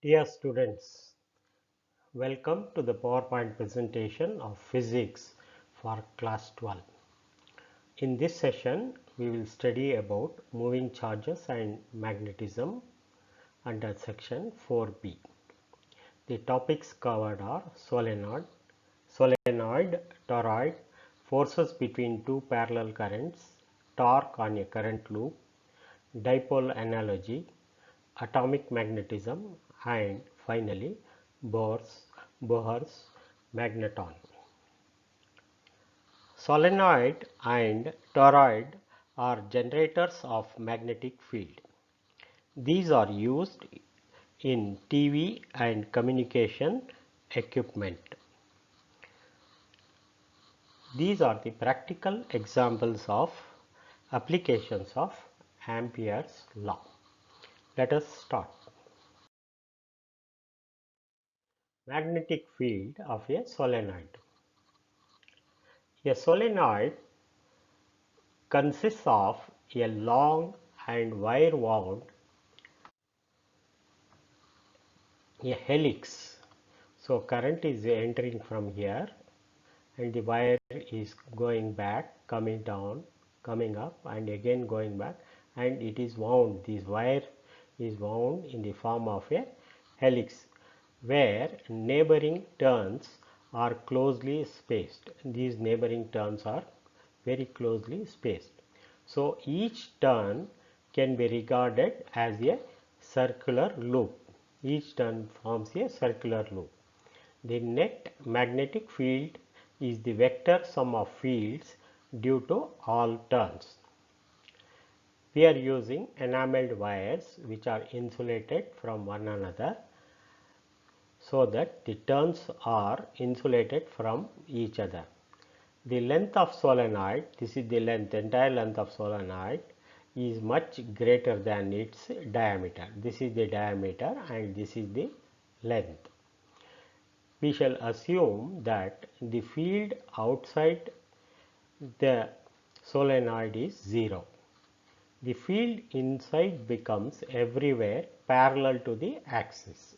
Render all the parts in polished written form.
Dear students, welcome to the PowerPoint presentation of Physics for class 12. In this session, we will study about moving charges and magnetism under section 4b. The topics covered are solenoid, toroid, forces between two parallel currents, torque on a current loop, dipole analogy, atomic magnetism, and finally Bohr's magneton. Solenoid and toroid are generators of magnetic field. These are used in TV and communication equipment. These are the practical examples of applications of Ampere's law. Let us start. Magnetic field of a solenoid. A solenoid consists of a long and wire wound a helix. So current is entering from here and the wire is going back, coming down, coming up and again going back, and it is wound. This wire is wound in the form of a helix where neighboring turns are closely spaced. These neighboring turns are very closely spaced. So each turn can be regarded as a circular loop. Each turn forms a circular loop. The net magnetic field is the vector sum of fields due to all turns. We are using enameled wires which are insulated from one another so that the turns are insulated from each other. The length of solenoid, this is the length, entire length of solenoid is much greater than its diameter. This is the diameter and this is the length. We shall assume that the field outside the solenoid is 0. The field inside becomes everywhere parallel to the axis.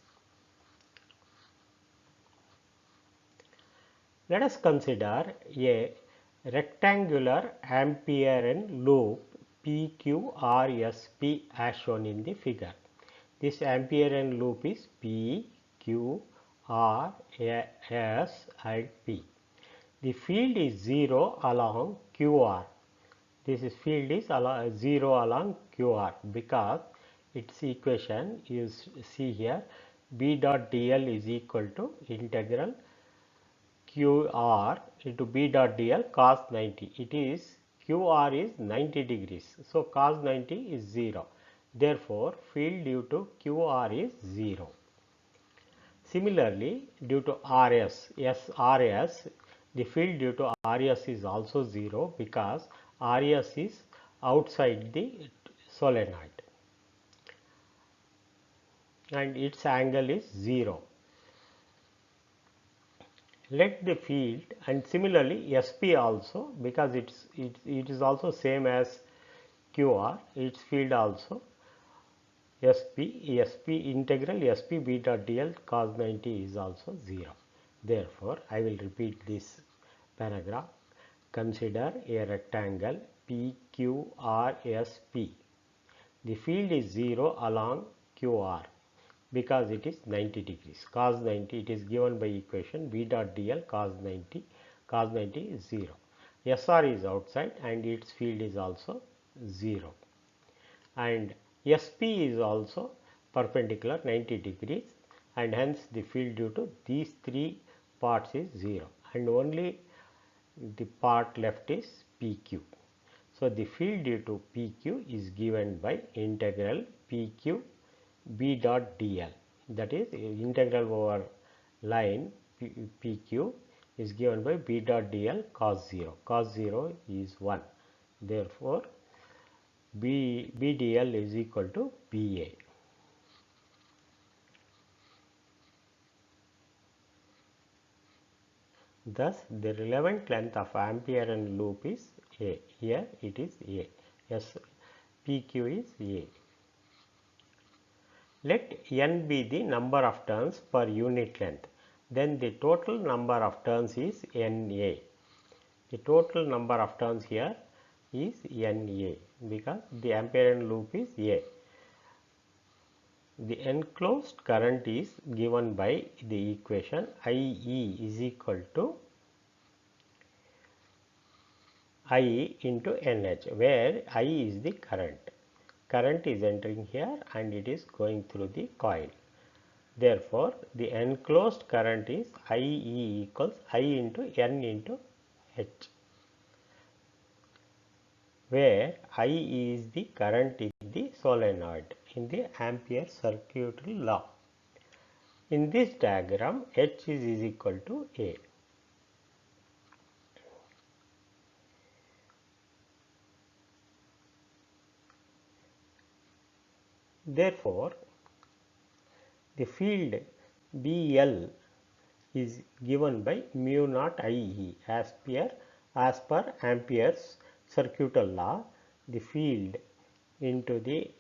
Let us consider a rectangular Amperean loop PQRSP as shown in the figure. This Amperean loop is P, Q, R, S and P. The field is 0 along QR. This field is 0 along QR because its equation you see here B dot dl is equal to integral QR into B dot dl cos 90. It is QR is 90 degrees. So cos 90 is 0. Therefore, field due to QR is 0. Similarly, due to RS, the field due to RS is also 0 because RS is outside the solenoid and its angle is 0. Let the field, and similarly SP also, because it is also same as QR, its field also SP integral SP b dot dl cos 90 is also 0. Therefore, I will repeat this paragraph. Consider a rectangle PQRSP. The field is 0 along QR because it is 90 degrees. Cos 90 it is given by equation B dot dl cos 90. Cos 90 is 0. SR is outside and its field is also 0. And SP is also perpendicular 90 degrees and hence the field due to these three parts is 0 and only the part left is PQ. So the field due to PQ is given by integral PQ B dot dl, that is integral over line PQ is given by B dot dl cos 0. Cos 0 is 1. Therefore, BDL is equal to BA. Thus, the relevant length of Amperean loop is A. Here it is A. Yes, PQ is A. Let n be the number of turns per unit length. Then the total number of turns is Na. The total number of turns here is Na because the Amperian loop is A. The enclosed current is given by the equation IE is equal to I into NH, where I is the current. Current is entering here and it is going through the coil. Therefore, the enclosed current is IE equals I into N into H, where I is the current in the solenoid in the Ampere circuitry law. In this diagram, H is equal to A. Therefore, the field BL is given by mu naught IE as per Ampere's circuital law. The field into the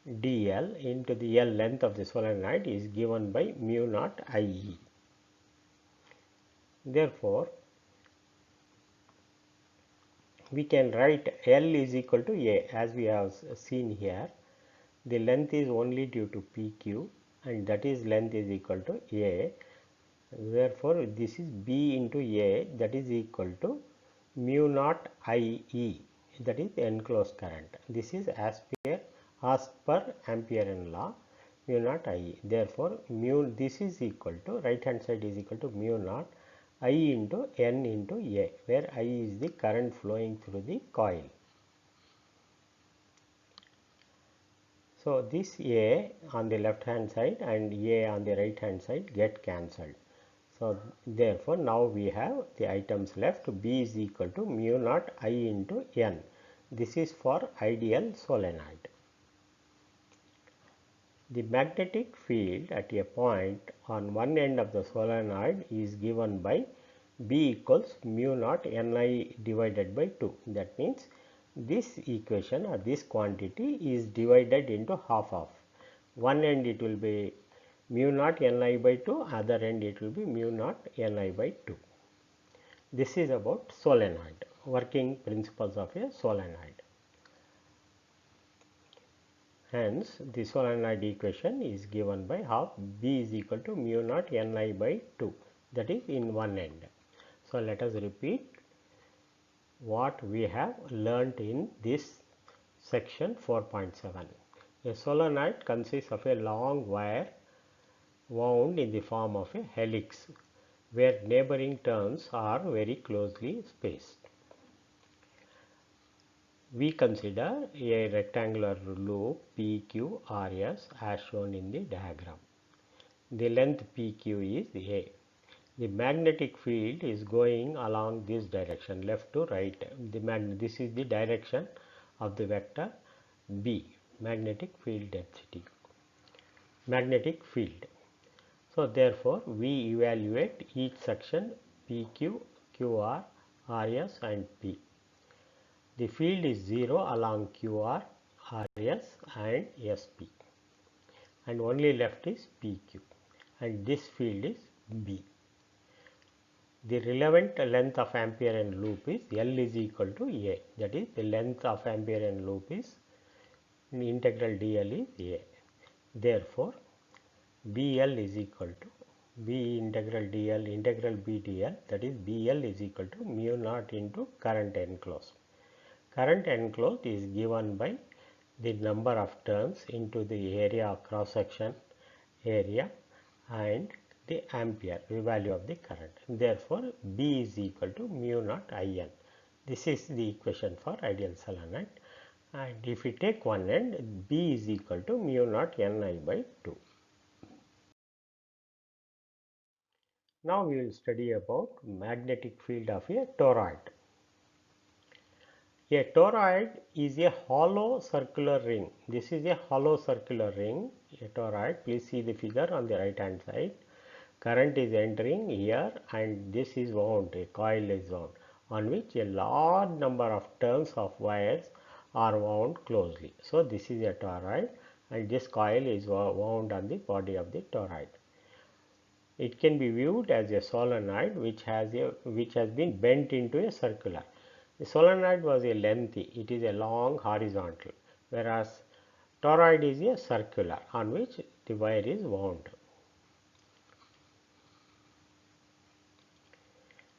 dl into the L length of the solenoid is given by mu naught IE. Therefore, we can write L is equal to A as we have seen here. The length is only due to PQ and that is length is equal to A. Therefore, this is B into A, that is equal to mu naught IE, that is enclosed current. This is as per Amperian law, mu naught IE. Therefore, this is equal to, right hand side is equal to mu naught I into N into A, where I is the current flowing through the coil. So, this A on the left hand side and A on the right hand side get cancelled. So, therefore, now we have the items left. B is equal to mu naught I into N. This is for ideal solenoid. The magnetic field at a point on one end of the solenoid is given by B equals mu naught Ni divided by 2. That means this equation or this quantity is divided into half. One end it will be mu naught Ni by 2, other end it will be mu naught Ni by 2. This is about solenoid, working principles of a solenoid. Hence, the solenoid equation is given by half B is equal to mu naught Ni by 2, that is in one end. So, let us repeat what we have learnt in this section 4.7. A solenoid consists of a long wire wound in the form of a helix where neighboring turns are very closely spaced. We consider a rectangular loop PQRS as shown in the diagram. The length PQ is A. The magnetic field is going along this direction, left to right. This is the direction of the vector B, magnetic field density, magnetic field. So, therefore, we evaluate each section PQ, QR, RS and P. The field is 0 along QR, RS and SP, and only left is PQ, and this field is B. The relevant length of Amperian loop is L is equal to A, that is the length of Amperian loop is integral dl is A. Therefore, BL is equal to B integral dl integral B dl, that is BL is equal to mu naught into current enclosed. Current enclosed is given by the number of turns into the area of cross section area and the ampere, the value of the current. Therefore, B is equal to mu naught IN. This is the equation for ideal solenoid, and if we take one end, B is equal to mu naught Ni by 2. Now we will study about magnetic field of a toroid. A toroid is a hollow circular ring. This is a hollow circular ring, a toroid. Please see the figure on the right hand side. Current is entering here and this is wound, a coil is wound, on which a large number of turns of wires are wound closely. So, this is a toroid and this coil is wound on the body of the toroid. It can be viewed as a solenoid which has been bent into a circular. The solenoid was a lengthy, it is a long horizontal, whereas toroid is a circular on which the wire is wound.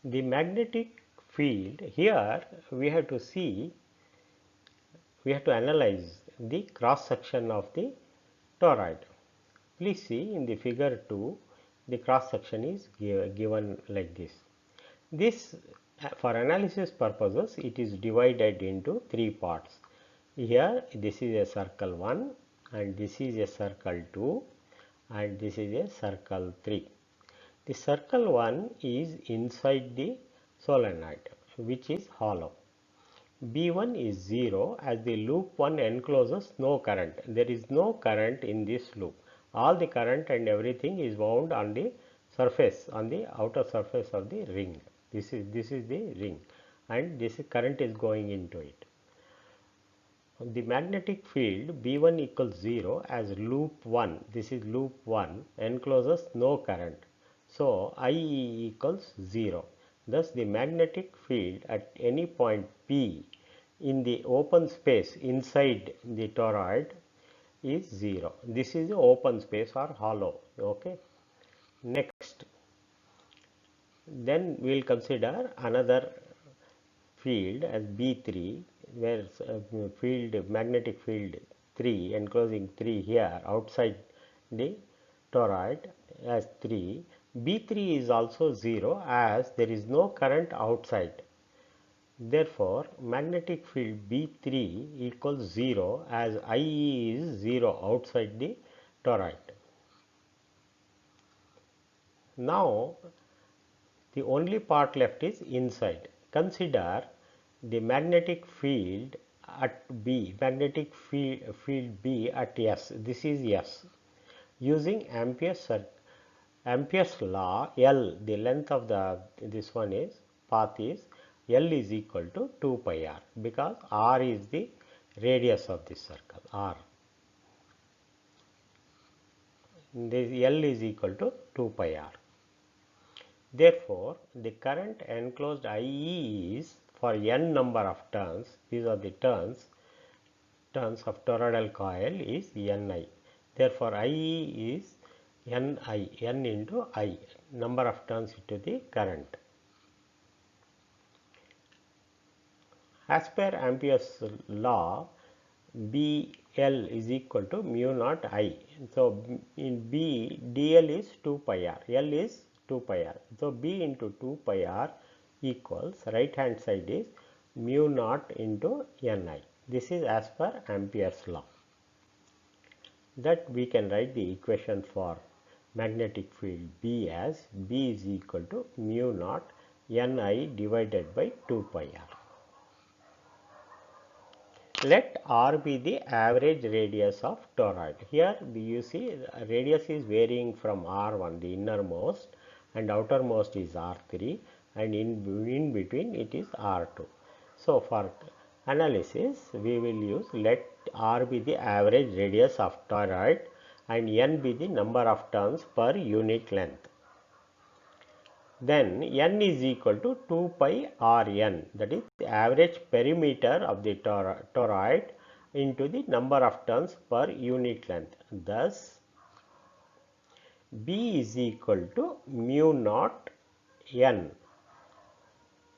The magnetic field, here we have to analyze the cross section of the toroid. Please see in the figure 2, the cross section is given like this. This, for analysis purposes, it is divided into 3 parts. Here this is a circle 1 and this is a circle 2 and this is a circle 3. The circle 1 is inside the solenoid, which is hollow. B1 is 0 as the loop 1 encloses no current. There is no current in this loop. All the current and everything is wound on the surface, on the outer surface of the ring. This is the ring, and this current is going into it. The magnetic field B1 equals 0 as loop 1, this is loop 1, encloses no current. So IE equals 0. Thus the magnetic field at any point P in the open space inside the toroid is 0. This is the open space or hollow. Okay. Next, then we will consider another field as B3, where magnetic field 3 enclosing 3 here outside the toroid as 3. B3 is also 0 as there is no current outside. Therefore, magnetic field B3 equals 0 as IE is 0 outside the toroid. Now, the only part left is inside. Consider the magnetic field at B, magnetic field B at S. This is S. Using Ampere's law, L, the length of this one is path is L is equal to 2 pi r, because r is the radius of this circle, r. This L is equal to 2 pi r. Therefore, the current enclosed IE is for n number of turns, these are the turns of toroidal coil is Ni. Therefore, IE is Ni, n into I, number of turns into the current. As per Ampere's law, BL is equal to mu naught I. So, in B, DL is 2 pi r, L is 2 pi r. So, B into 2 pi r equals, right hand side is mu naught into Ni. This is as per Ampere's law. That we can write the equation for magnetic field B as B is equal to mu naught Ni divided by 2 pi r. Let r be the average radius of toroid. Here you see radius is varying from r1, the innermost, and outermost is r3, and in between it is r2. So for analysis we will use let r be the average radius of toroid and n be the number of turns per unit length. Then n is equal to 2 pi Rn, that is the average perimeter of the toroid into the number of turns per unit length. Thus, B is equal to mu naught n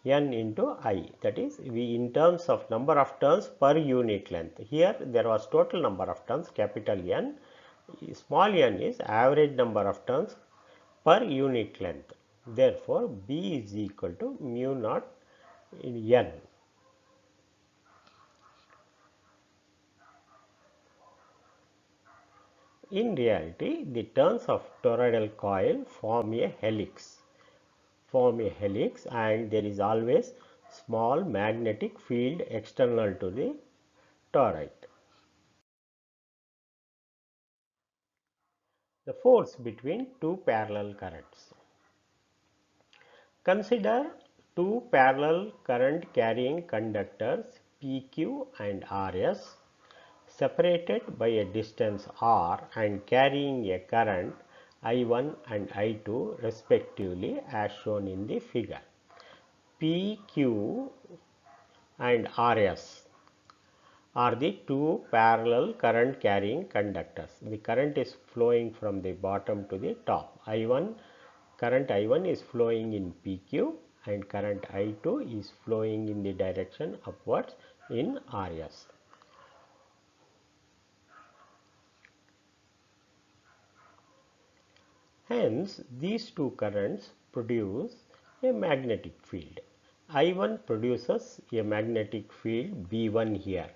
into I, that is we in terms of number of turns per unit length. Here there was total number of turns, capital N, small n is average number of turns per unit length. Therefore, B is equal to mu naught n. In reality, the turns of toroidal coil form a helix. And there is always small magnetic field external to the toroid. The force between two parallel currents. Consider two parallel current carrying conductors PQ and RS separated by a distance r and carrying a current I1 and I2 respectively as shown in the figure. PQ and RS are the two parallel current carrying conductors. The current is flowing from the bottom to the top. Current I1 is flowing in PQ and current I2 is flowing in the direction upwards in RS. Hence, these two currents produce a magnetic field. I1 produces a magnetic field B1 here.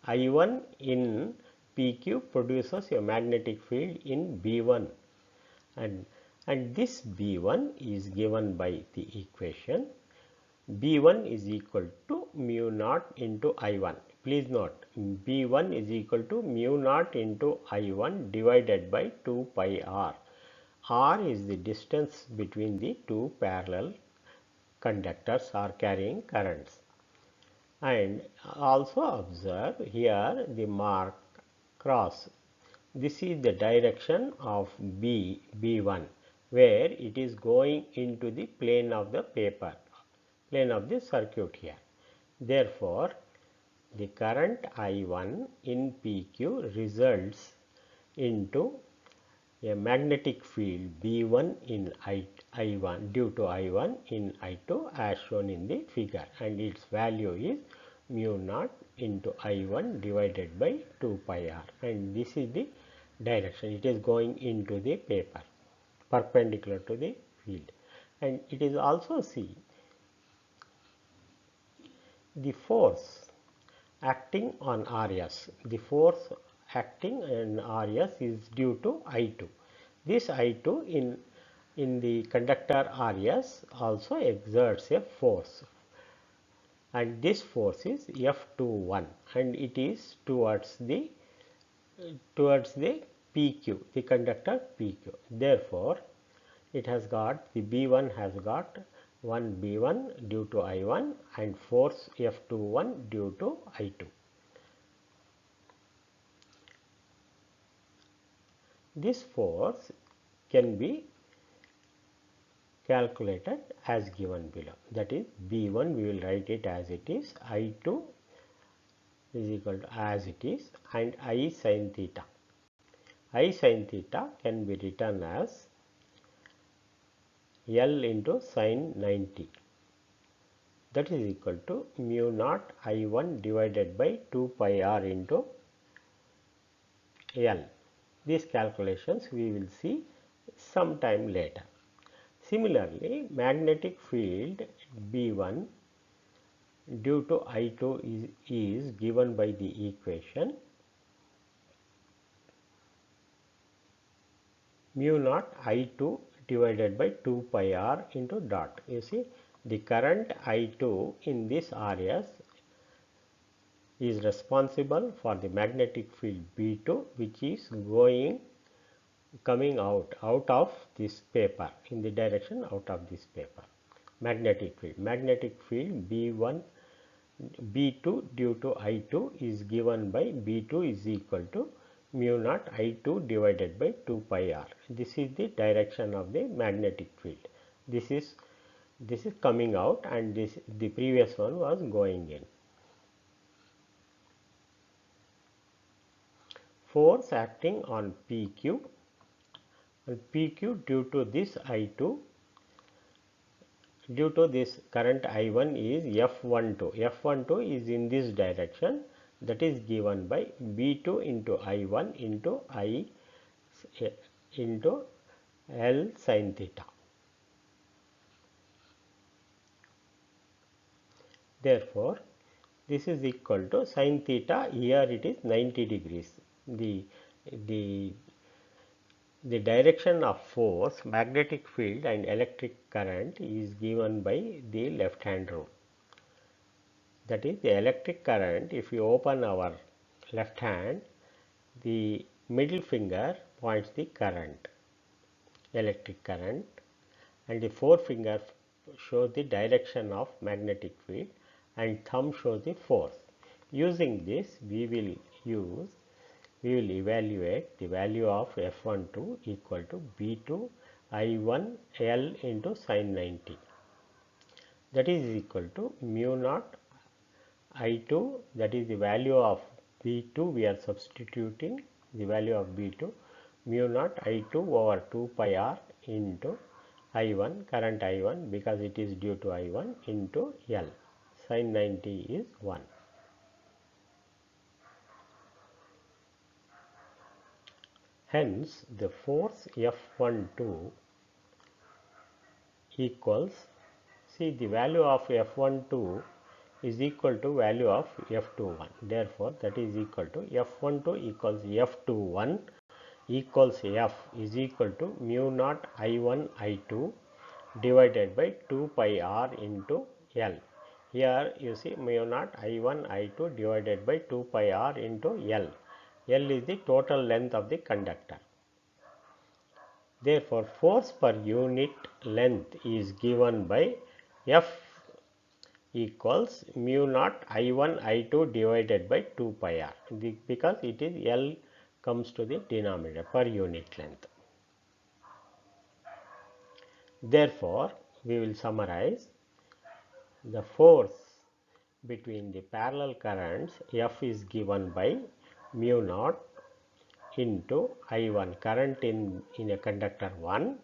I1 in PQ produces a magnetic field in B1, and this B1 is given by the equation B1 is equal to mu naught into I1. Please note, B1 is equal to mu naught into I1 divided by 2 pi r. R is the distance between the two parallel conductors or carrying currents. And also observe here the mark cross. This is the direction of B1, where it is going into the plane of the paper, plane of the circuit here. Therefore, the current I1 in PQ results into a magnetic field B1 in I1 due to I1 in I2 as shown in the figure, and its value is mu naught into I1 divided by 2 pi r, and this is the direction. It is going into the paper perpendicular to the field. And it is also see the force acting on RS. The force acting on RS is due to I2. This I2 in the conductor RS also exerts a force, and this force is F21, and it is towards the PQ, the conductor PQ. Therefore, it has got the B1 has got 1 B1 due to I1 and force F21 due to I2. This force can be calculated as given below. That is, B1 we will write it as it is, I2 is equal to as it is, and I sin theta. I sin theta can be written as L into sin 90. That is equal to mu naught I1 divided by 2 pi r into L. These calculations we will see some time later. Similarly, magnetic field B1 due to I2 is given by the equation mu naught I2 divided by 2 pi r into dot. You see, the current I2 in this RS is responsible for the magnetic field B2, which is coming out of this paper in the direction out of this paper. Magnetic field B1 B2 due to I2 is given by B2 is equal to mu naught I2 divided by 2 pi r. This is the direction of the magnetic field. This is coming out, and the previous one was going in. Force acting on PQ, and PQ due to this I2, due to this current I1 is F12. F12 is in this direction, that is given by B2 into I1 into I into L sin theta. Therefore, this is equal to sin theta. Here it is 90 degrees. The direction of force, magnetic field and electric current is given by the left hand rule. That is, the electric current, if you open our left hand, the middle finger points the current, electric current, and the forefinger shows the direction of magnetic field, and thumb shows the force. Using this, we will use we will evaluate the value of F12 equal to B2 I1 L into sin 90. That is equal to mu naught I2, that is the value of B2, we are substituting the value of B2, mu naught I2 over 2 pi r into I1, current I1, because it is due to I1, into L. Sin 90 is 1. Hence, the force F12 equals, see, the value of F12 is equal to value of F21. Therefore, that is equal to F12 equals F21 equals F is equal to mu naught I1 I2 divided by 2 pi r into L. Here you see mu naught I1 I2 divided by 2 pi r into L. L is the total length of the conductor. Therefore, force per unit length is given by F equals mu naught I1 I2 divided by 2 pi r, because it is L comes to the denominator per unit length. Therefore, we will summarize the force between the parallel currents. F is given by mu naught into I1 current in a conductor 1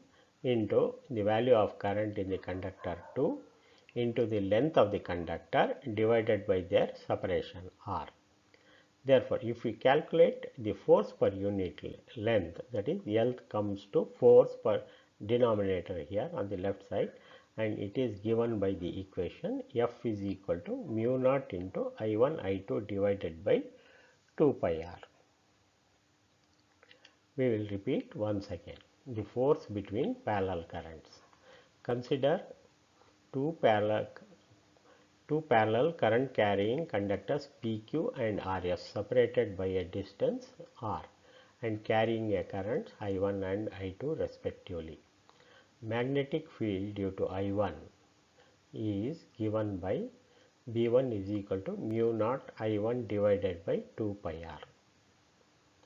into the value of current in the conductor 2 into the length of the conductor divided by their separation r. Therefore, if we calculate the force per unit length, that is L comes to force per denominator here on the left side, and it is given by the equation F is equal to mu naught into I1 I2 divided by 2 pi r. We will repeat once again the force between parallel currents. Consider two parallel current carrying conductors PQ and RS separated by a distance r and carrying a current I1 and I2 respectively. Magnetic field due to I1 is given by B1 is equal to mu naught I1 divided by 2 pi r,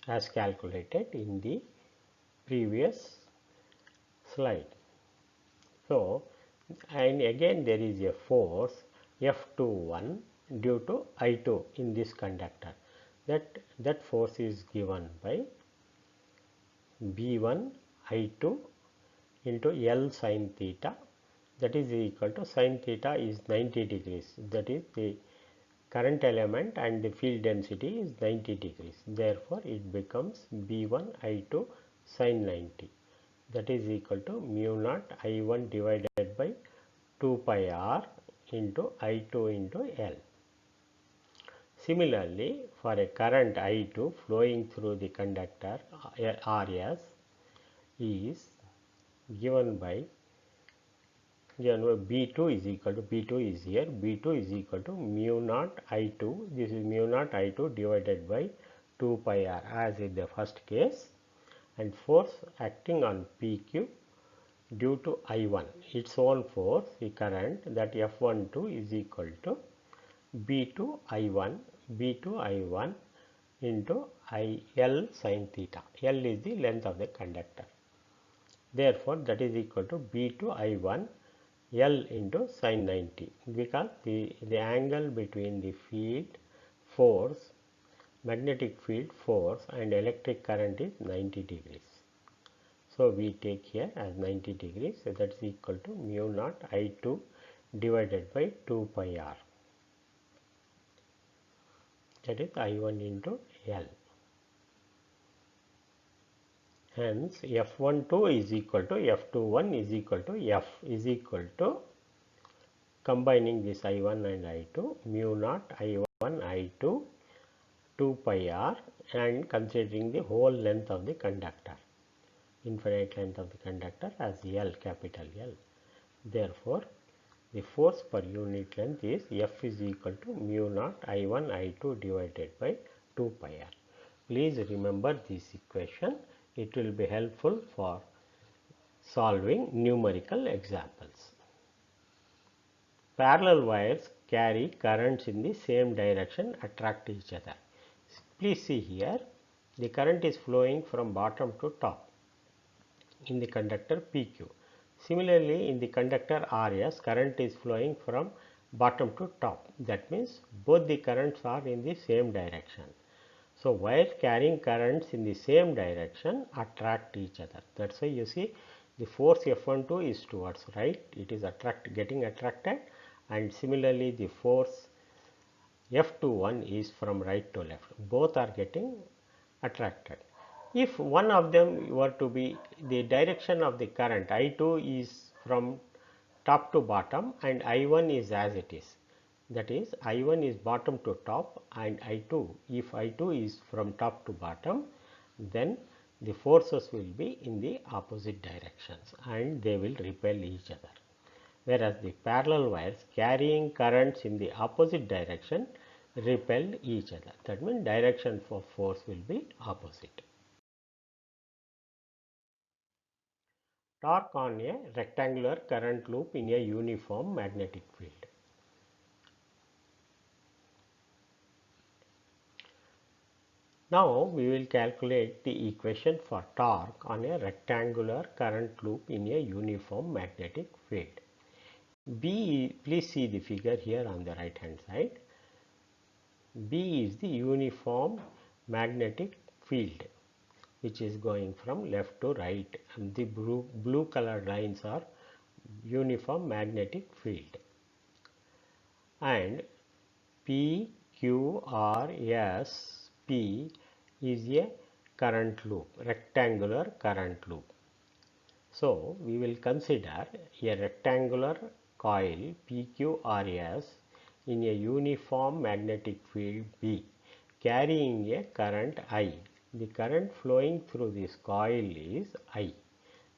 as calculated in the previous slide. So, and again there is a force F21 due to I2 in this conductor. That force is given by B1 I2 into L sin theta, that is equal to sin theta is 90 degrees, that is the current element and the field density is 90 degrees. Therefore, it becomes B1 I2 sin 90, that is equal to mu naught I1 divided by 2 pi r into I2 into L. Similarly, for a current I2 flowing through the conductor RS is given by B2 is equal to, B2 is here, B2 is equal to mu naught I2, this is mu naught I2 divided by 2 pi r as in the first case, and force acting on PQ due to I1, its own force, the current, that F12 is equal to B2 I1 into IL sin theta. L is the length of the conductor. Therefore, that is equal to B2 I1 L into sin 90, because the angle between the field force, magnetic field force and electric current is 90 degrees. So, we take here as 90 degrees, so that is equal to mu naught I2 divided by 2 pi r, that is I1 into L. Hence, F12 is equal to F21 is equal to F is equal to, combining this I1 and I2, mu naught I1 I2 2 pi r, and considering the whole length of the conductor, infinite length of the conductor as L, capital L. Therefore, the force per unit length is F is equal to mu naught I1 I2 divided by 2 pi r. Please remember this equation. It will be helpful for solving numerical examples. Parallel wires carry currents in the same direction, attract each other. Please see here, The current is flowing from bottom to top in the conductor PQ. Similarly, in the conductor RS, current is flowing from bottom to top. That means both the currents are in the same direction. So, wires carrying currents in the same direction attract each other. That is why you see the force F12 is towards right, it is getting attracted, and similarly the force F21 is from right to left. Both are getting attracted. If one of them were to be the direction of the current, I2 is from top to bottom and I1 is as it is. That is, I1 is bottom to top and I2, if I2 is from top to bottom, then the forces will be in the opposite directions and they will repel each other. Whereas the parallel wires carrying currents in the opposite direction repel each other. That means direction for force will be opposite. Torque on a rectangular current loop in a uniform magnetic field. Now we will calculate the equation for torque on a rectangular current loop in a uniform magnetic field. Please see the figure here on the right hand side. B is the uniform magnetic field which is going from left to right, and the blue colored lines are uniform magnetic field, and P, Q, R, S, P is a current loop, rectangular current loop. So, we will consider a rectangular coil PQRS in a uniform magnetic field B carrying a current I. The current flowing through this coil is I.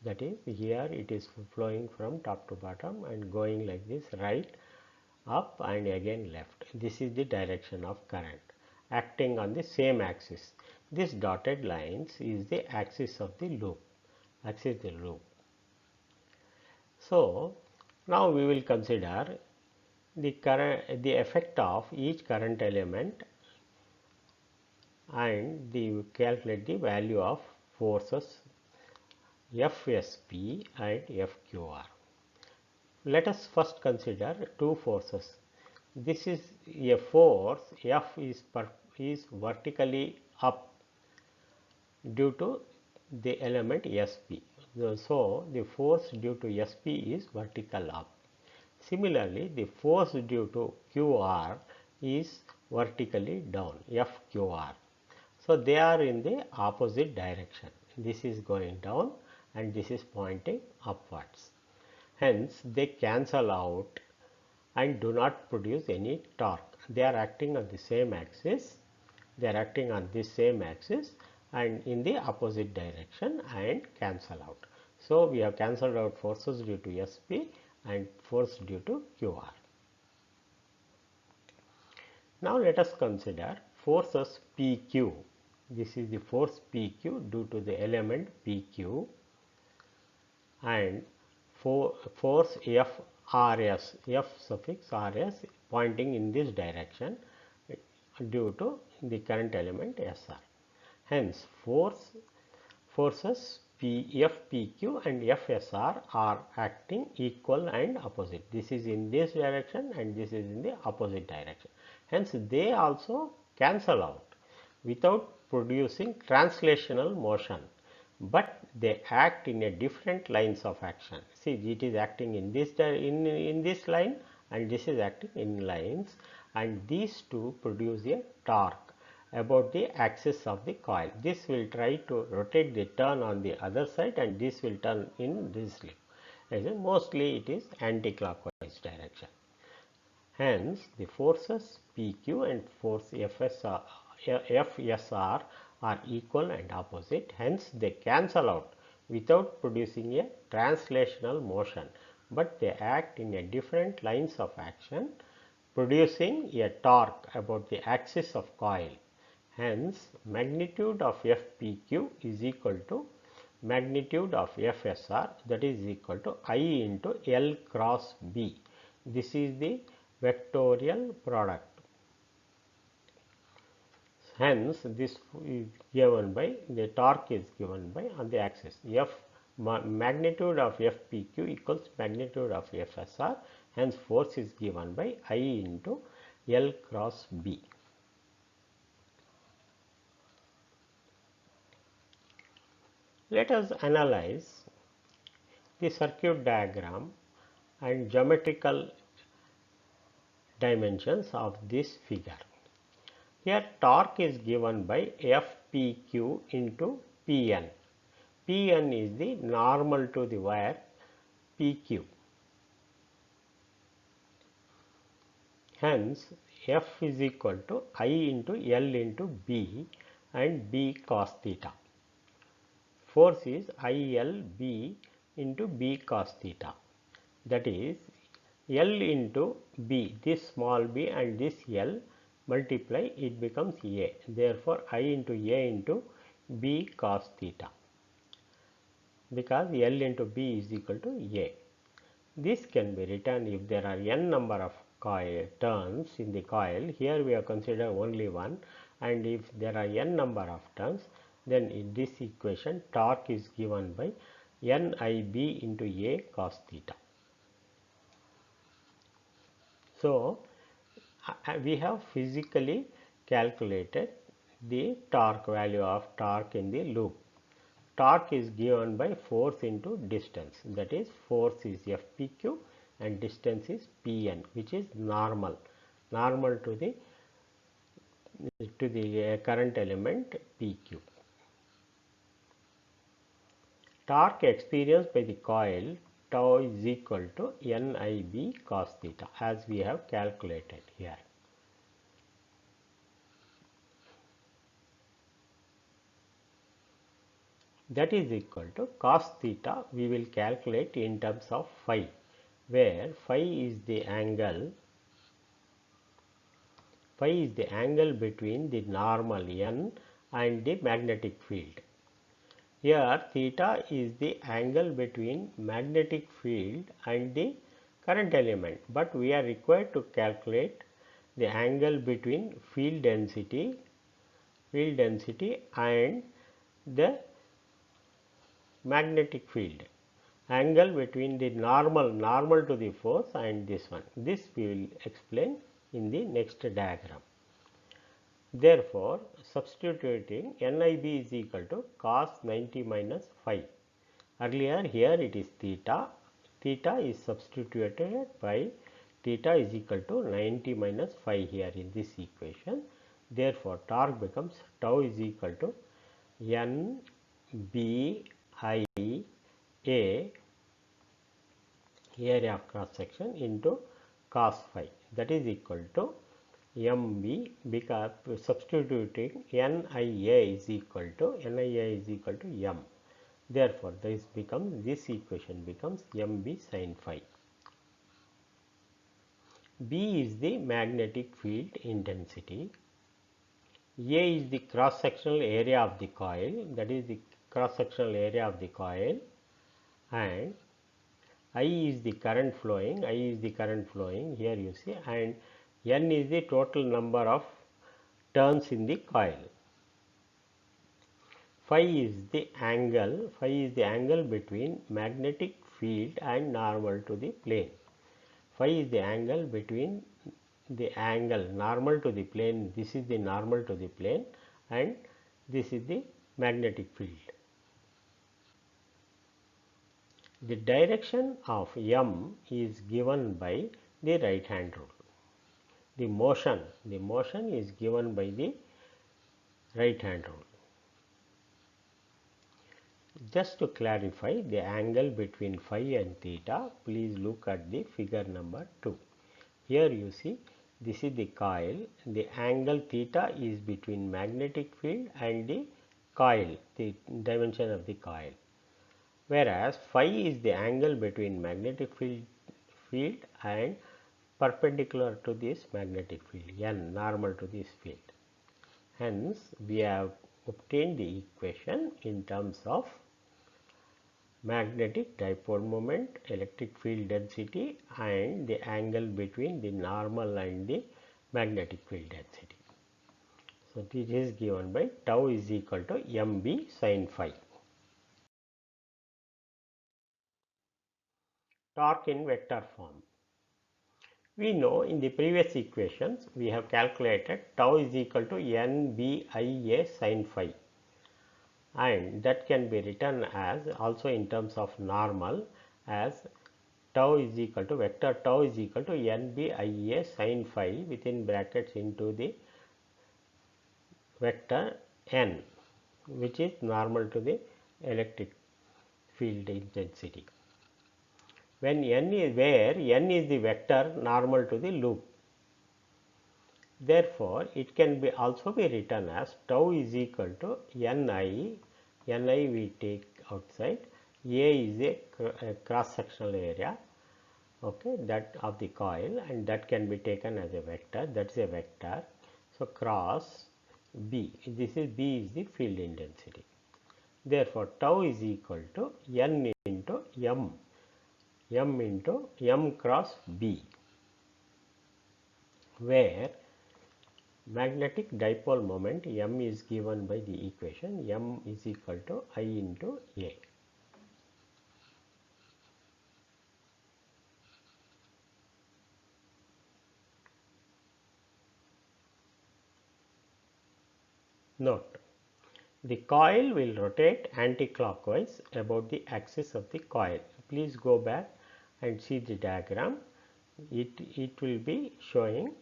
That is, here it is flowing from top to bottom and going like this, right, up and again left. This is the direction of current acting on the same axis. This dotted lines is the axis of the loop. So, now we will consider the effect of each current element and calculate the value of forces FSP and FQR. Let us first consider two forces. This is a force F is vertically up due to the element SP. So, the force due to SP is vertical up. Similarly, the force due to QR is vertically down, FQR. So, they are in the opposite direction. This is going down and this is pointing upwards. Hence, they cancel out and do not produce any torque. They are acting on the same axis. They are acting on this same axis and in the opposite direction and cancel out. So, we have cancelled out forces due to SP and force due to QR. Now, let us consider forces PQ. This is the force PQ due to the element PQ, and force FRS, F suffix RS pointing in this direction due to the current element SR. Hence, forces FPQ and FSR are acting equal and opposite. This is in this direction and this is in the opposite direction. Hence, they also cancel out without producing translational motion, but they act in a different lines of action. See, it is acting in this line and this is acting in lines, and these two produce a torque about the axis of the coil. This will try to rotate the turn on the other side and this will turn in this loop. Mostly it is anti-clockwise direction. Hence, the forces PQ and force FSR are equal and opposite. Hence, they cancel out without producing a translational motion, but they act in a different lines of action, producing a torque about the axis of coil. Hence, magnitude of FPQ is equal to magnitude of FSR, that is equal to I into L cross B. This is the vectorial product. Hence this is given by the torque is given by on the axis F magnitude of FPQ equals magnitude of FSR. Hence force is given by I into L cross B. Let us analyze the circuit diagram and geometrical dimensions of this figure. Here torque is given by FPQ into Pn. Pn is the normal to the wire PQ. Hence F is equal to I into L into B and B cos theta. Force is ILB into B cos theta, that is L into B, this small b and this L multiply, it becomes A. Therefore I into A into B cos theta, because L into B is equal to A. This can be written if there are n number of coil turns in the coil. Here we have considered only one, and if there are n number of turns, then in this equation torque is given by NIB into A cos theta. So we have physically calculated the torque value of torque in the loop. Torque is given by force into distance, that is force is FPQ and distance is Pn, which is normal to the current element PQ. Torque experienced by the coil tau is equal to NIB cos theta, as we have calculated here. That is equal to cos theta, we will calculate in terms of phi, where phi is the angle between the normal n and the magnetic field. Here theta is the angle between magnetic field and the current element, but we are required to calculate the angle between field density and the magnetic field, angle between the normal to the force and this one. This we will explain in the next diagram. Therefore substituting NIB is equal to cos 90 minus phi. Earlier here it is theta is substituted by theta is equal to 90 minus phi here in this equation. Therefore torque becomes tau is equal to NBIA, area of cross section, into cos phi, that is equal to MB, because substituting NIA is equal to M. Therefore this equation becomes MB sin phi. B is the magnetic field intensity. A is the cross sectional area of the coil, that is the cross sectional area of the coil, and I is the current flowing, here you see, and N is the total number of turns in the coil. Phi is the angle between magnetic field and normal to the plane. Phi is the angle between the angle normal to the plane, this is the normal to the plane, and this is the magnetic field. The direction of M is given by the right hand rule. The motion is given by the right hand rule. Just to clarify the angle between phi and theta, please look at the figure number 2. Here you see, this is the coil. The angle theta is between magnetic field and the coil, the dimension of the coil. Whereas phi is the angle between magnetic field and perpendicular to this magnetic field, N, normal to this field. Hence we have obtained the equation in terms of magnetic dipole moment, electric field density, and the angle between the normal and the magnetic field density. So this is given by tau is equal to mb sin phi. Torque in vector form. We know in the previous equations we have calculated tau is equal to nbia sin phi, and that can be written as also in terms of normal as tau is equal to vector tau is equal to nbia sin phi within brackets into the vector n, which is normal to the electric field intensity. When n is where n is the vector normal to the loop. Therefore, it can be also be written as tau is equal to ni we take outside, A is a cross sectional area, okay, that of the coil, and that can be taken as a vector, that is a vector. So, cross B, this is B is the field intensity. Therefore, tau is equal to n into m into m cross B, where magnetic dipole moment m is given by the equation m is equal to I into A. Note, the coil will rotate anti-clockwise about the axis of the coil. Please go back and see the diagram. It will be showing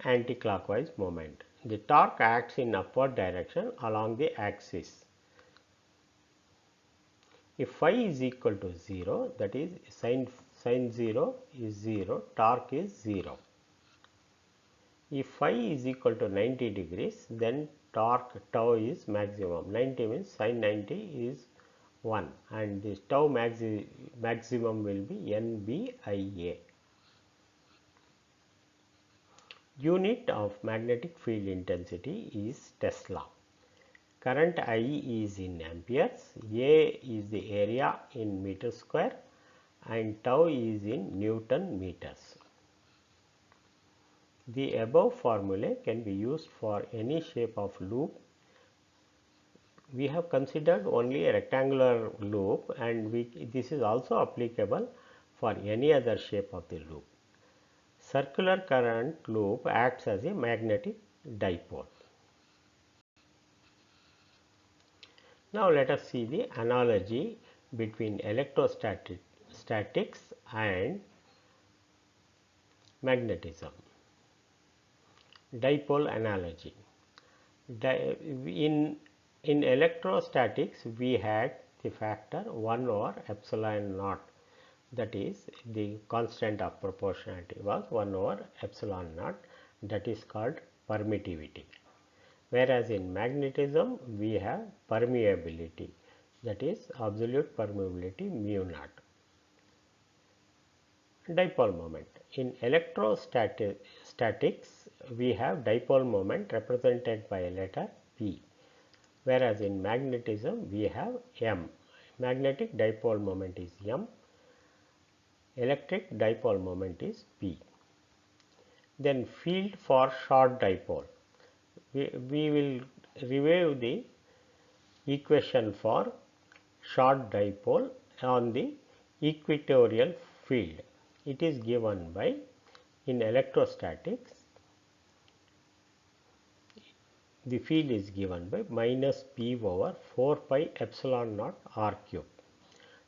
anti-clockwise moment. The torque acts in upward direction along the axis. If phi is equal to 0, that is sin 0 is 0, torque is 0. If phi is equal to 90 degrees, then torque tau is maximum. 90 means sin 90 is 1, and this tau maximum will be NBIA. Unit of magnetic field intensity is Tesla. Current I is in amperes, A is the area in meter square, and tau is in Newton meters. The above formulae can be used for any shape of loop. We have considered only a rectangular loop, and this is also applicable for any other shape of the loop. Circular current loop acts as a magnetic dipole. Now let us see the analogy between electrostatics and magnetism. Dipole analogy. In electrostatics, we had the factor 1 over epsilon naught, that is the constant of proportionality was 1 over epsilon naught, that is called permittivity. Whereas in magnetism, we have permeability, that is absolute permeability mu naught. Dipole moment. In electrostatics, we have dipole moment represented by a letter P, whereas in magnetism we have M. Magnetic dipole moment is M, electric dipole moment is P. Then field for short dipole. We will review the equation for short dipole on the equatorial field. It is given by, in electrostatics, the field is given by minus P over 4 pi epsilon naught r cube.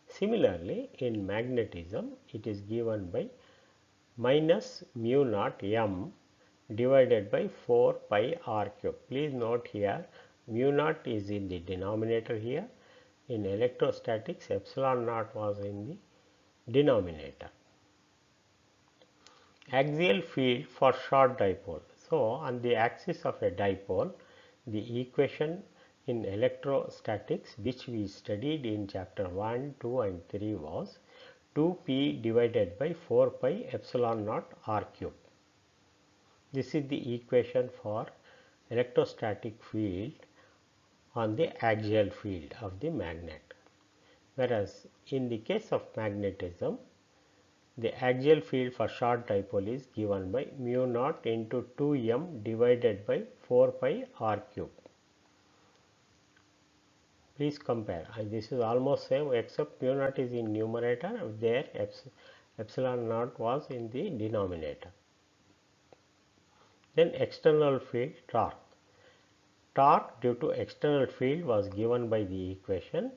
Similarly, in magnetism, it is given by minus mu naught m divided by 4 pi r cube. Please note here, mu naught is in the denominator here. In electrostatics, epsilon naught was in the denominator. Axial field for short dipole. So, on the axis of a dipole, the equation in electrostatics which we studied in chapter 1, 2 and 3 was 2p divided by 4 pi epsilon naught r cube. This is the equation for electrostatic field on the axial field of the magnet. Whereas in the case of magnetism, The axial field for short dipole is given by mu naught into 2m divided by 4 pi r cube. Please compare. This is almost same except mu naught is in numerator, there epsilon naught was in the denominator. Then external field torque. Torque due to external field was given by the equation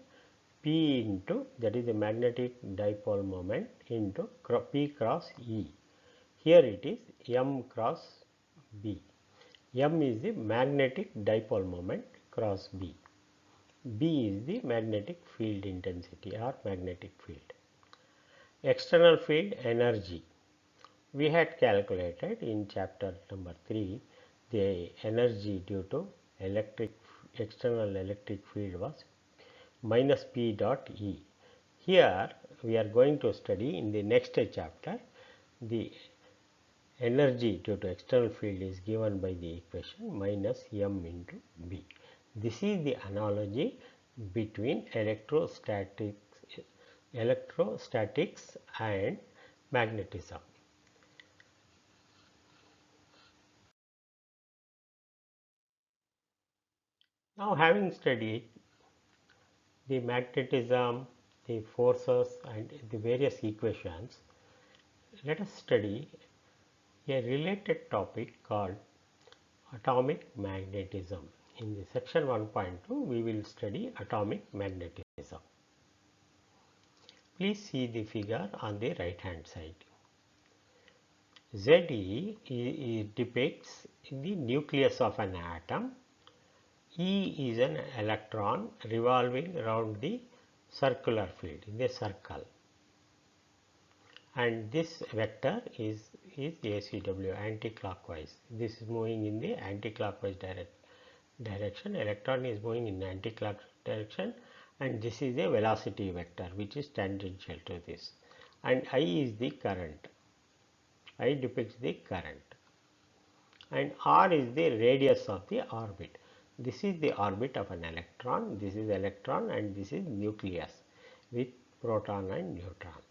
P into, that is the magnetic dipole moment, into P cross E. Here it is M cross B. M is the magnetic dipole moment cross B. B is the magnetic field intensity or magnetic field. External field energy. We had calculated in chapter number 3 the energy due to external electric field was minus P dot E. Here we are going to study in the next chapter the energy due to external field is given by the equation minus M into B. This is the analogy between electrostatics and magnetism. Now, having studied the magnetism, the forces and the various equations, let us study a related topic called atomic magnetism. In the section 1.2, we will study atomic magnetism. Please see the figure on the right hand side. Ze depicts the nucleus of an atom. E is an electron revolving around the circular field in the circle, and this vector is ACW, anti-clockwise. This is moving in the anti-clockwise direction. Electron is moving in anti-clockwise direction, and this is a velocity vector which is tangential to this, and I is the current. I depicts the current, and R is the radius of the orbit. This is the orbit of an electron, this is electron, and this is nucleus with proton and neutron.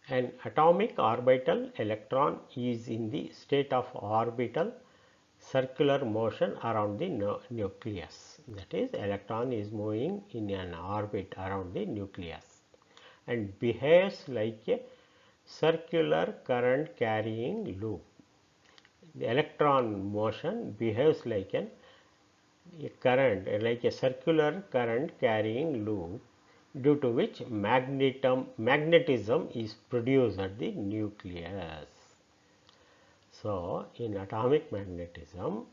An atomic orbital electron is in the state of orbital circular motion around the nucleus. That is, electron is moving in an orbit around the nucleus and behaves like a circular current carrying loop. The electron motion behaves like a circular current carrying loop, due to which magnetism is produced at the nucleus. So, in atomic magnetism,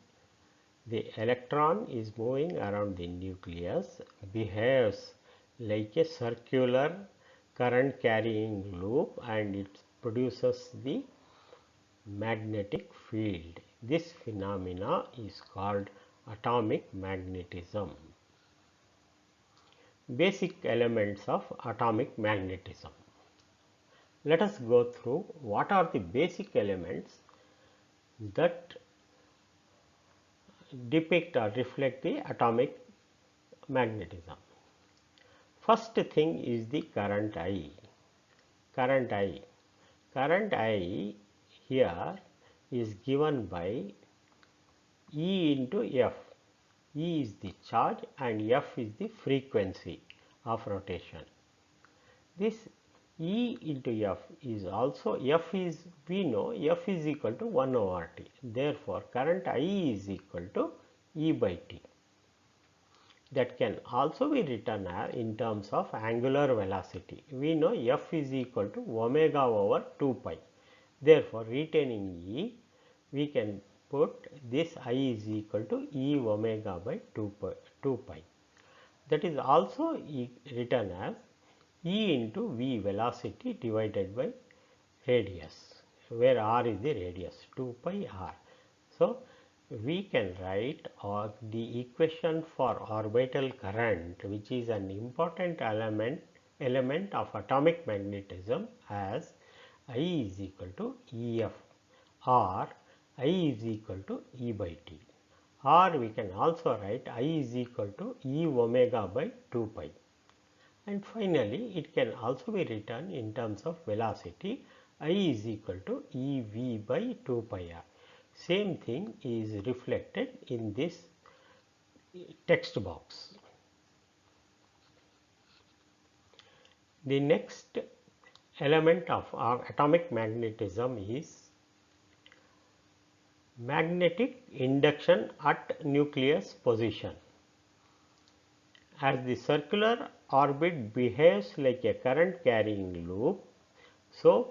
the electron is moving around the nucleus, behaves like a circular current carrying loop, and it produces the magnetic field. This phenomena is called atomic magnetism. Basic elements of atomic magnetism. Let us go through what are the basic elements that depict or reflect the atomic magnetism. First thing is the current I. Current I. Current I here is given by E into F. E is the charge and F is the frequency of rotation. This E into F is also, F is, we know F is equal to 1 over T. Therefore, current I is equal to E by T. That can also be written in terms of angular velocity. We know F is equal to omega over 2 pi. Therefore, retaining E, we can put this I is equal to E omega by 2 pi. That is also written as E into V velocity divided by radius, where R is the radius, 2 pi R. So, we can write the equation for orbital current, which is an important element of atomic magnetism, as I is equal to EF, or I is equal to E by T, or we can also write I is equal to E omega by 2 pi. And finally, it can also be written in terms of velocity. I is equal to ev by 2 pi r. Same thing is reflected in this text box. The next element of our atomic magnetism is magnetic induction at nucleus position. As the circular orbit behaves like a current carrying loop, so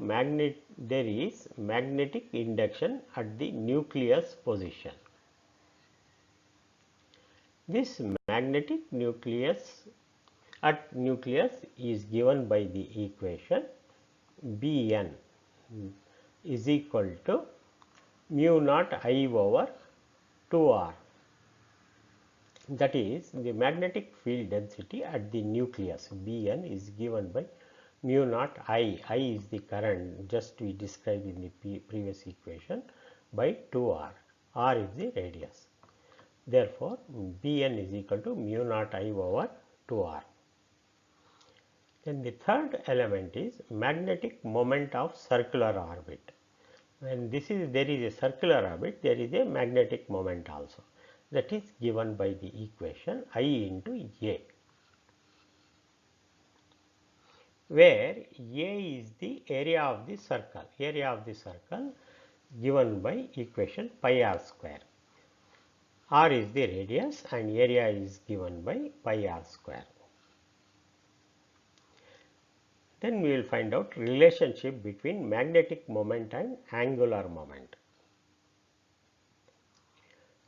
there is magnetic induction at the nucleus position. This magnetic nucleus at nucleus is given by the equation Bn is equal to mu naught I over 2r. That is, the magnetic field density at the nucleus Bn is given by mu naught I. I is the current just we described in the previous equation by 2r. R is the radius. Therefore, Bn is equal to mu naught I over 2r. Then the third element is magnetic moment of circular orbit. When there is a circular orbit, there is a magnetic moment also. That is given by the equation I into A, where A is the area of the circle. Area of the circle given by equation pi r square. R is the radius and area is given by pi r square. Then we will find out relationship between magnetic moment and angular moment.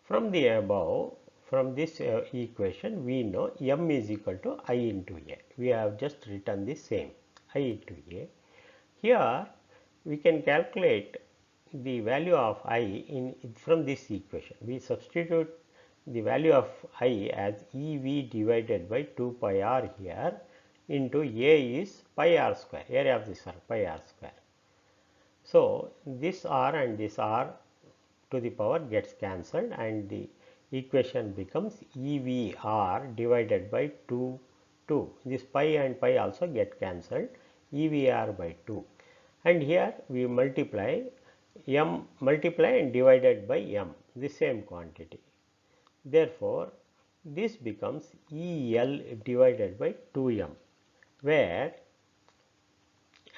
From the above, from this equation, we know m is equal to I into A. We have just written the same I into A. Here we can calculate the value of I from this equation. We substitute the value of I as EV divided by 2 pi r here into A is pi r square, area of the circle pi r square. So, this r and this r to the power gets cancelled and the equation becomes EVR divided by 2. This pi and pi also get cancelled, EVR by 2. And here we multiply and divided by m, the same quantity. Therefore, this becomes EL divided by 2m, where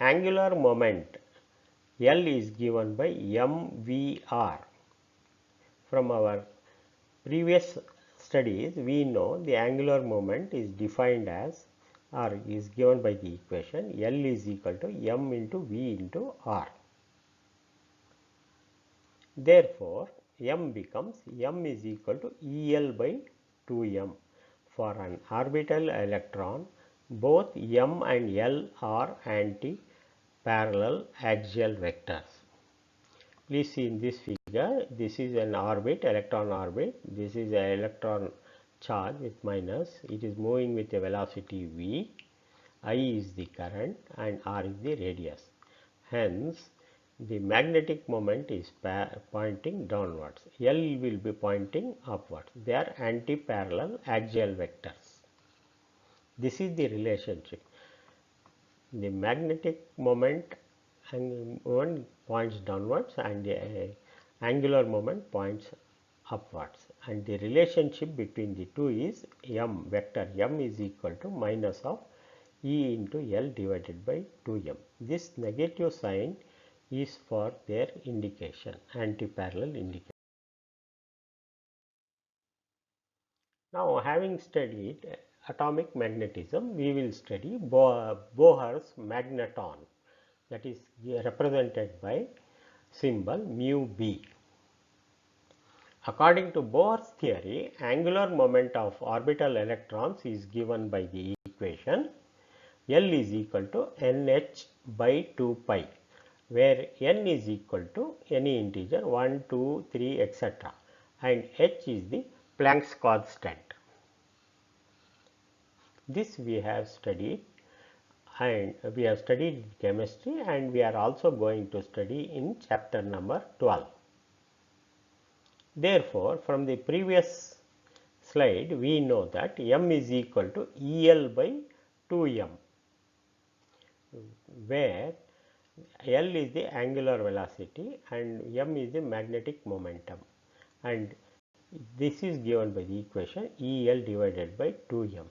angular moment L is given by mvr. From our previous studies, we know the angular moment is defined as or is given by the equation L is equal to m into v into r. Therefore, m is equal to EL by 2m. For an orbital electron, both m and L are anti-parallel axial vectors. Please see in this figure, this is an orbit, electron orbit, this is an electron charge with minus, it is moving with a velocity v, I is the current and r is the radius. Hence, the magnetic moment is pointing downwards, L will be pointing upwards. They are anti-parallel axial vectors. This is the relationship. The magnetic moment one points downwards and the angular moment points upwards, and the relationship between the two is m, vector m is equal to minus of E into L divided by 2m. This negative sign is for their indication, anti-parallel indication. Now, having studied atomic magnetism, we will study Bohr's magneton, that is represented by symbol mu b. According to Bohr's theory, angular moment of orbital electrons is given by the equation L is equal to nh by 2 pi, where n is equal to any integer 1, 2, 3, etc. and h is the Planck's constant. This we have studied, and we have studied chemistry, and we are also going to study in chapter number 12. Therefore, from the previous slide, we know that m is equal to EL by 2m, where L is the angular velocity and m is the magnetic momentum, and this is given by the equation EL divided by 2m.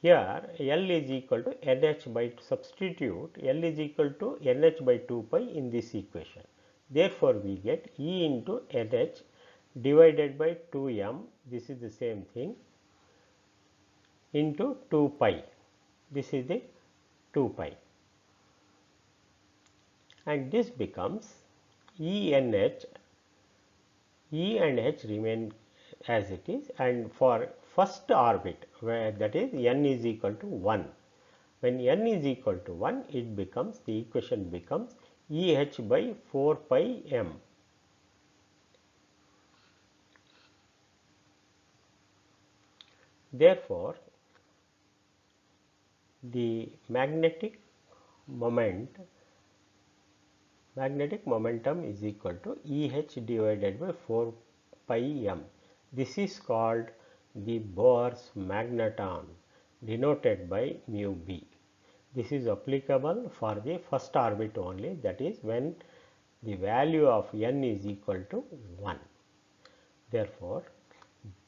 Here L is equal to NH by, substitute L is equal to NH by 2 pi in this equation. Therefore, we get E into NH divided by 2m, this is the same thing, into 2 pi, this is the 2 pi, and this becomes ENH. E and H remain as it is, and for first orbit, where that is n is equal to 1, when n is equal to 1, it becomes, the equation becomes EH by 4 pi m. Therefore, the magnetic momentum is equal to EH divided by 4 pi m. This is called the Bohr's magneton, denoted by mu b. This is applicable for the first orbit only, that is when the value of n is equal to 1. Therefore,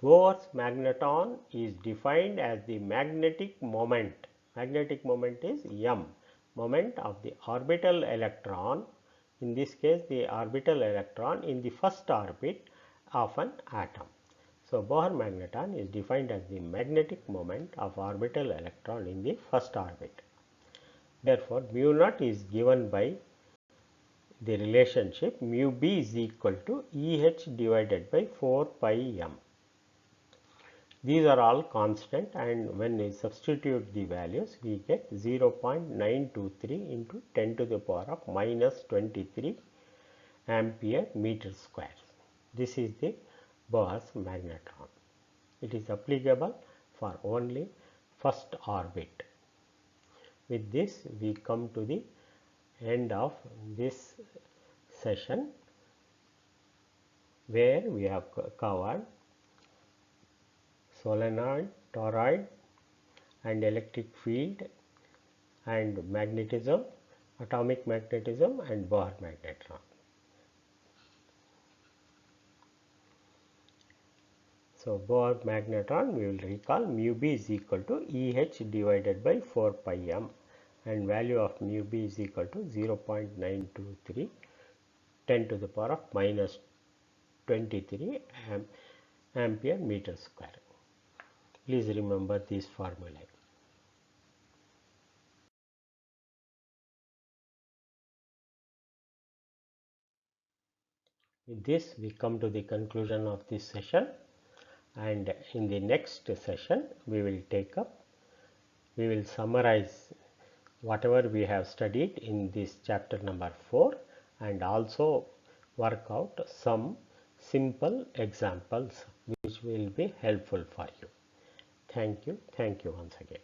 Bohr's magneton is defined as the magnetic moment. Magnetic moment is m, moment of the orbital electron, in this case the orbital electron in the first orbit of an atom. So, Bohr magneton is defined as the magnetic moment of orbital electron in the first orbit. Therefore, mu naught is given by the relationship mu b is equal to EH divided by 4 pi m. These are all constant, and when we substitute the values, we get 0.923 into 10 to the power of minus 23 ampere meter square. This is the Bohr's magnetron. It is applicable for only first orbit. With this, we come to the end of this session, where we have covered solenoid, toroid, and electric field, and magnetism, atomic magnetism, and Bohr magnetron. So, Bohr magnetron, we will recall mu b is equal to EH divided by 4 pi m, and value of mu b is equal to 0.923 10 to the power of minus 23 ampere meter square. Please remember this formula. With this, we come to the conclusion of this session, and in the next session we will summarize whatever we have studied in this chapter number 4, and also work out some simple examples which will be helpful for you. Thank you once again.